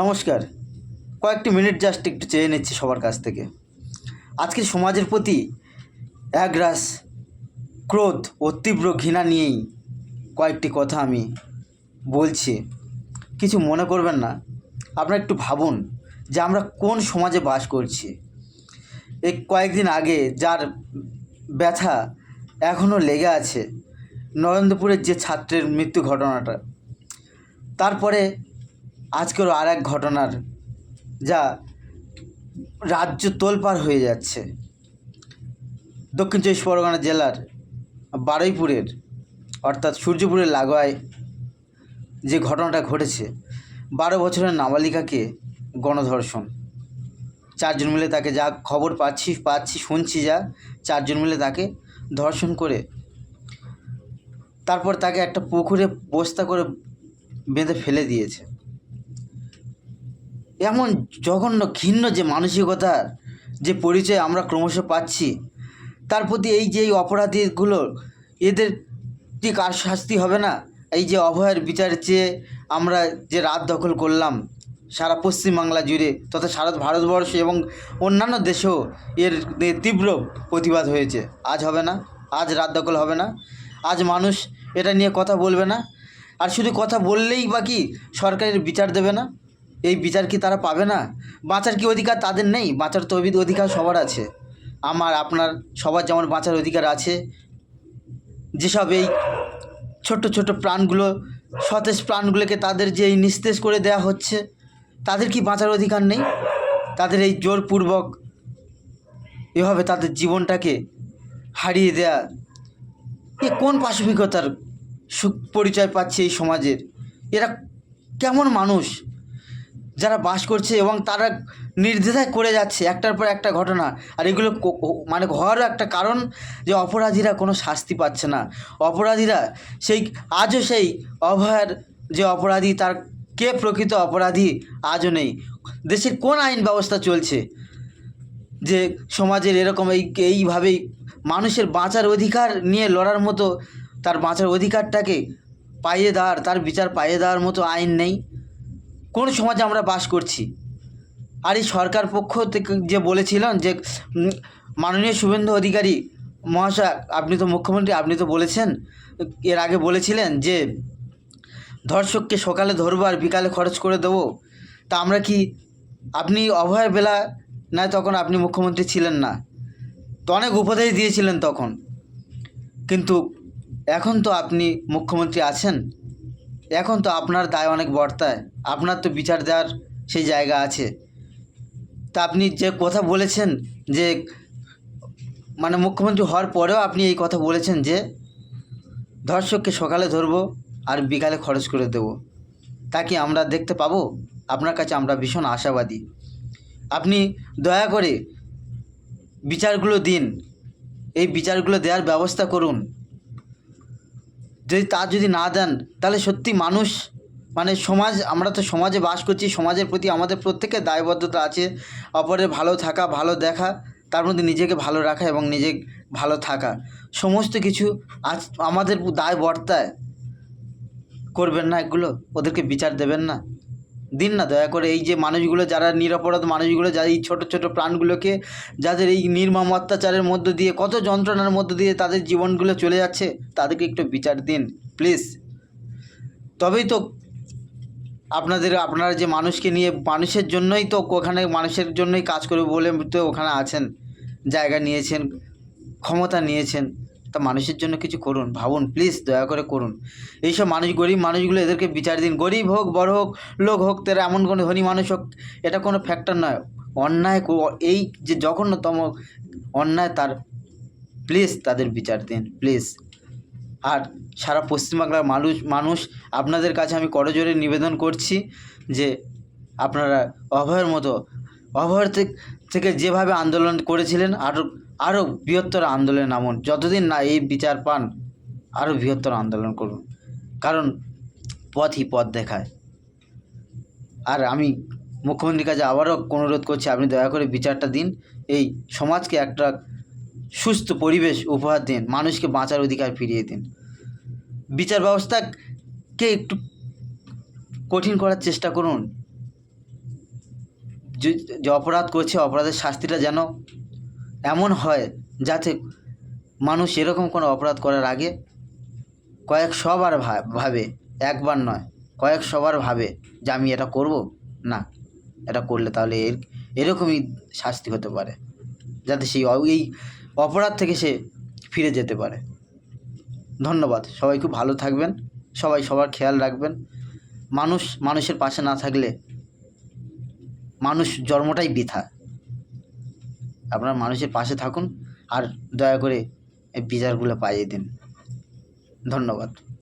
নমস্কার। কয়েকটি minute just একটু চেয়ে নিচ্ছি সবার কাছ থেকে। আজকের সমাজের প্রতি একরাশ ক্রোধ ও তীব্র ঘৃণা নিয়েই কয়েকটি কথা আমি বলছি। কিছু মনে করবেন না। আপনারা একটু ভাবুন যে আমরা কোন সমাজে বাস করছি। এই কয়েকদিন আগে যার ব্যথা এখনও লেগে আছে, নরেন্দ্রপুরের যে ছাত্রের মৃত্যু ঘটনাটা, তারপরে আজকেরও আর এক ঘটনার যা রাজ্য তোলপাড় হয়ে যাচ্ছে। দক্ষিণ চব্বিশ পরগনা জেলার বারুইপুরের অর্থাৎ সূর্যপুরের লাগোয়ায় যে ঘটনাটা ঘটেছে, 12 বছরের নাবালিকাকে গণধর্ষণ। 4 জন মিলে তাকে, যা খবর শুনছি, 4 জন মিলে তাকে ধর্ষণ করে তারপর তাকে একটা পুকুরে বস্তা করে বেঁধে ফেলে দিয়েছে। এমন জঘন্য ঘৃণ্য যে মানসিকতার যে পরিচয় আমরা ক্রমশ পাচ্ছি, তার প্রতি এই যে অপরাধীগুলো, এদের কি কার শাস্তি হবে না? এই যে অভয়ের বিচার চেয়ে আমরা যে রাত দখল করলাম সারা পশ্চিমবাংলা জুড়ে তথা সারা ভারতবর্ষ এবং অন্যান্য দেশেও এর তীব্র প্রতিবাদ হয়েছে, আজ হবে না? আজ রাত দখল হবে না? আজ মানুষ এটা নিয়ে কথা বলবে না? আর শুধু কথা বললেই বা কি সরকারের বিচার দেবে না? এই বিচার কি তারা পাবে না? বাঁচার কি অধিকার তাদের নেই? বাঁচার তো অধিকার সবার আছে। আমার, আপনার, সবার যেমন বাঁচার অধিকার আছে। যেসব এই ছোট্ট ছোট্ট প্রাণগুলো, সতেজ প্রাণগুলোকে তাদের যে এই নিস্তেজ করে দেওয়া হচ্ছে, তাদের কি বাঁচার অধিকার নেই? তাদের এই জোরপূর্বক এভাবে তাদের জীবনটাকে হারিয়ে দেয়া, এ কোন পাশবিকতার পরিচয় পাচ্ছে এই সমাজের? এরা কেমন মানুষ যারা বাস করছে এবং তারা নির্দ্বিধায় করে যাচ্ছে একটার পর একটা ঘটনা? আর এগুলো মানে হওয়ারও একটা কারণ যে অপরাধীরা কোনো শাস্তি পাচ্ছে না। অপরাধীরা আজও সেই অভয়ার যে অপরাধী, তার কে প্রকৃত অপরাধী আজও নেই। দেশের কোন আইন ব্যবস্থা চলছে যে সমাজের এরকম এইভাবেই মানুষের বাঁচার অধিকার নিয়ে লড়ার মতো, তার বাঁচার অধিকারটাকে পাইয়ে দেওয়ার, তার বিচার পাইয়ে দেওয়ার মতো আইন নেই? কোন সমাজে আমরা বাস করছি? আর এই সরকার পক্ষ থেকে যে বলেছিলেন যে মাননীয় শুভেন্দু অধিকারী মহাশয়, আপনি তো মুখ্যমন্ত্রী, আপনি তো বলেছেন, এর আগে বলেছিলেন যে ধর্ষককে সকালে ধরবো আর বিকালে খরচ করে দেবো। তা আমরা কি, আপনি অভয়ের বেলা নয়, তখন আপনি মুখ্যমন্ত্রী ছিলেন না, তো অনেক উপদেশ দিয়েছিলেন তখন, কিন্তু এখন তো আপনি মুখ্যমন্ত্রী আছেন, এখন তো আপনার দায় অনেক বর্তায়, আপনার তো বিচার দেওয়ার সেই জায়গা আছে। তা আপনি যে কথা বলেছেন যে মানে মুখ্যমন্ত্রী হওয়ার পরেও আপনি এই কথা বলেছেন যে ধর্ষককে সকালে ধরবো আর বিকালে খরচ করে দেবো, তা কি আমরা দেখতে পাবো? আপনার কাছে আমরা ভীষণ আশাবাদী। আপনি দয়া করে বিচারগুলো দিন, এই বিচারগুলো দেওয়ার ব্যবস্থা করুন। যদি না দেন, তাহলে সত্যি মানুষ, মানে সমাজ, আমরা তো সমাজে বাস করছি, সমাজের প্রতি আমাদের প্রত্যেকের দায়বদ্ধতা আছে। অপরের ভালো থাকা, ভালো দেখা, তার মধ্যে নিজেকে ভালো রাখা এবং নিজে ভালো থাকা, সমস্ত কিছু আজ আমাদের দায় বর্তায়। করবেন না এগুলো? ওদেরকে বিচার দেবেন না? দিন না দয়া করে। এই যে মানুষগুলো, যারা নিরপরাধ মানুষগুলো, যারা এই ছোটো ছোটো প্রাণগুলোকে, যাদের এই নির্মম অত্যাচারের মধ্য দিয়ে, কত যন্ত্রণার মধ্য দিয়ে তাদের জীবনগুলো চলে যাচ্ছে, তাদেরকে একটু বিচার দিন প্লিজ। তবেই তো আপনারা যে মানুষকে নিয়ে, মানুষের জন্যই তো ওখানে, মানুষের জন্যই কাজ করবে বলে তো ওখানে আছেন, জায়গা নিয়েছেন, ক্ষমতা নিয়েছেন। তা মানুষের জন্য কিছু করুন, ভাবুন প্লিজ, দয়া করে করুন। এইসব মানুষ, গরিব মানুষগুলো, এদেরকে বিচার দিন। গরিব হোক, বড় হোক, লোক হোক, তারা এমন কোনো ধনী মানুষ হোক, এটা কোনো ফ্যাক্টর নয়। অন্যায়, এই যে জঘন্যতম অন্যায়, তার প্লিজ তাদের বিচার দিন প্লিজ। আর সারা পশ্চিমবাংলার মানুষ আপনাদের কাছে আমি করজোড়ে নিবেদন করছি যে আপনারা অভয়ের মতো, অভয়ের থেকে যেভাবে আন্দোলন করেছিলেন, আরও বৃহত্তর আন্দোলনে নামুন। যতদিন না এই বিচার পান, আরও বৃহত্তর আন্দোলন করুন, কারণ পথই পথ দেখায়। আর আমি মুখ্যমন্ত্রীর কাছে আবারও অনুরোধ করছি, আপনি দয়া করে বিচারটা দিন, এই সমাজকে একটা সুস্থ পরিবেশ উপহার দিন, মানুষকে বাঁচার অধিকার ফিরিয়ে দিন। বিচার ব্যবস্থাকে একটু কঠিন করার চেষ্টা করুন, যে অপরাধ করছে অপরাধের শাস্তিটা যেন এমন হয় যাতে মানুষ এরকম কোনো অপরাধ করার আগে কয়েকশবার ভাবে, একবার নয় কয়েকশবার ভাবে যে আমি এটা করব না, এটা করলে তাহলে এরকমই শাস্তি হতে পারে, যাতে এই অপরাধ থেকে সে ফিরে যেতে পারে। ধন্যবাদ। সবাই খুব ভালো থাকবেন, সবাই সবার খেয়াল রাখবেন। মানুষের পাশে না থাকলে মানুষ জন্মটাই বৃথা। আপনারা মানুষের পাশে থাকুন আর দয়া করে এই বিচারগুলো পাইয়ে দিন। ধন্যবাদ।